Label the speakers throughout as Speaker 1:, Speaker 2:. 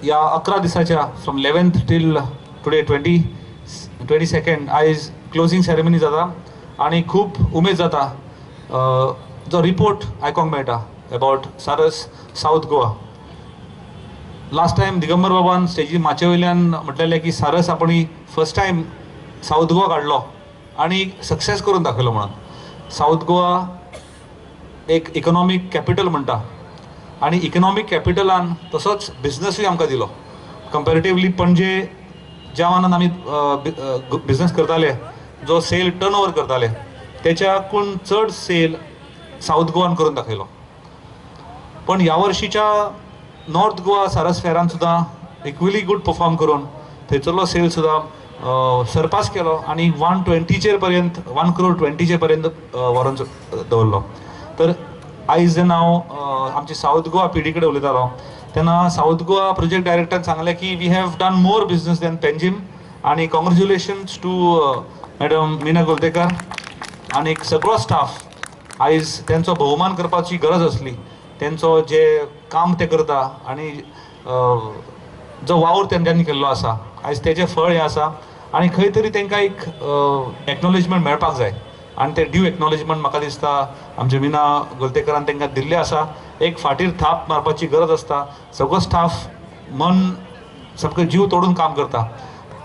Speaker 1: या 11 दिसाच्या from 11th till today 22nd आयज क्लोजिंग सेरेमनी जाता आणि खूप उमेद जाता जो रिपोर्ट आयकोंक मेळटा अबाउट सारस south Goa. Last time Digambar बाबान स्टेजी माचे वयल्यान म्हटलेलें की सारस आपण फर्स्ट टायम साऊथ गोवा काडलो आणि सक्सेस करून दाखयलो म्हणून. साऊथ गोवा एक इकॉनॉमिक कॅपिटल म्हणटा आणि इकॉनॉमिक कॅपिटलान तसोच बिझनसूय आमकां दिलो. कंपॅरेटिवली पणजे ज्या मानान आमी बिझनस करताले, जो सेल टर्न ओवर करताले, त्याच्याकून चड सेल साऊथ गोवान करून दाखयलो. पण ह्या वर्षीच्या नॉर्थ गोवा सारस फेरान सुद्दां इक्वली गुड परफॉर्म करून थंयचो सेल सुद्दां सरपास केलो आणि 120 पर्यंत 1 crore 20 पर्यंत व्हरोन दवरलो. तर आयज जेन्ना हांव आमची साऊथ गोवा पिडी कडेन उलयतालो तेन्ना साऊथ गोवा प्रोजेक्ट डायरेक्टरान सांगलें की we have done more business than Panjim आणि congratulations to madam Meena Goltekar आणि सगळो स्टाफ. आयज त्यांचो भोवमान करपाची गरज असली, त्यांचो जे काम ते करता आणि जो वावर तेंच्यांनी केल्लो आसा आयज तेजें फळ हें आसा आणि खंय तरी तांकां एक एक्नॉलेजमेंट मेळपाक जाय आणि ते ड्यू एक्नॉलेजमेंट म्हाका दिसता आमचे मीना गोलतेकरान तांकां दिल्लें आसा. एक फाटीर थाप मारपाची गरज आसता. सगळो स्टाफ मन सामकें जीव तोडून काम करता.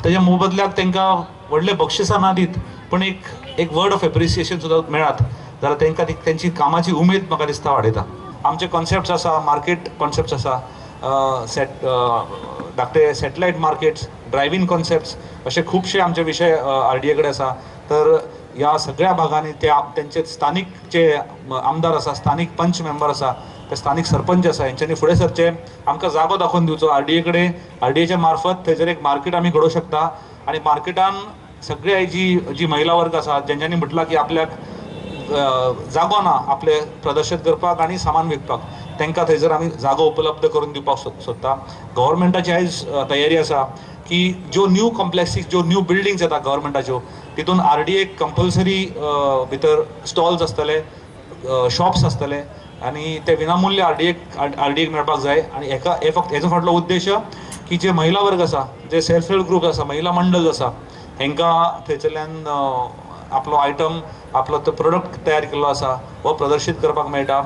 Speaker 1: तेज्या मोबदल्याक तांकां व्हडलें बक्षिसां ना दीत पण एक वर्ड ऑफ एप्रिसिएशन सुद्दां मेळत जाल्यार तांकां तेंची कामाची उमेद म्हाका दिसता वाडयता. आमचे कॉन्सेप्ट्स आसा, मार्केट कॉन्सेप्ट्स आसा, धाकटे सॅटेलायट मार्केट्स, ड्रायव्हिंग कॉन्सेप्ट्स, असे खूबशे आमचे विशय RDA कडेन आसा. तर ह्या सगळ्या भागांनी तेंचे स्थानीक जे आमदार आसा, स्थानीक पंच मेंबर आसा, ते स्थानीक सरपंच आसा, हेंच्यांनी फुडें सरचे, आमकां जागो दाखोवन दिवचो RDA कडेन. RDAच्या मार्फत थंयसर एक मार्केट आमी घडोवंक शकता आणि मार्केटान सगळे जी महिला वर्ग आसा जेंच्यांनी म्हटलां की आपल्याक जागो ना आपले प्रदर्शन करपाक आणि सामान विकपाक, तांकां थंयसर आमी जागो उपलब्ध करून दिवपाक सोदता. गव्हर्मेंटाची आयज तयारी आसा की ज्यो न्यू कॉम्प्लेक्सीस, ज्यो न्यू बिल्डिंग्स येता गव्हर्मेंटाच्यो, तितून RDA कंपल्सरी भितर स्टॉल्स आसतले, शॉप्स आसतले आणि ते विनामूल्य RDA मेळपाक जाय. आणि फक्त हेजो फाटलो उद्देश की जे महिला वर्ग आसा, जे सेल्फ हेल्प ग्रुप आसा, महिला मंडळ आसा, हांकां थंयसरल्यान आपलो आयटम, आपलो तो प्रोडक्ट तयार केल्लो आसा हो प्रदर्शीत करपाक मेळटा.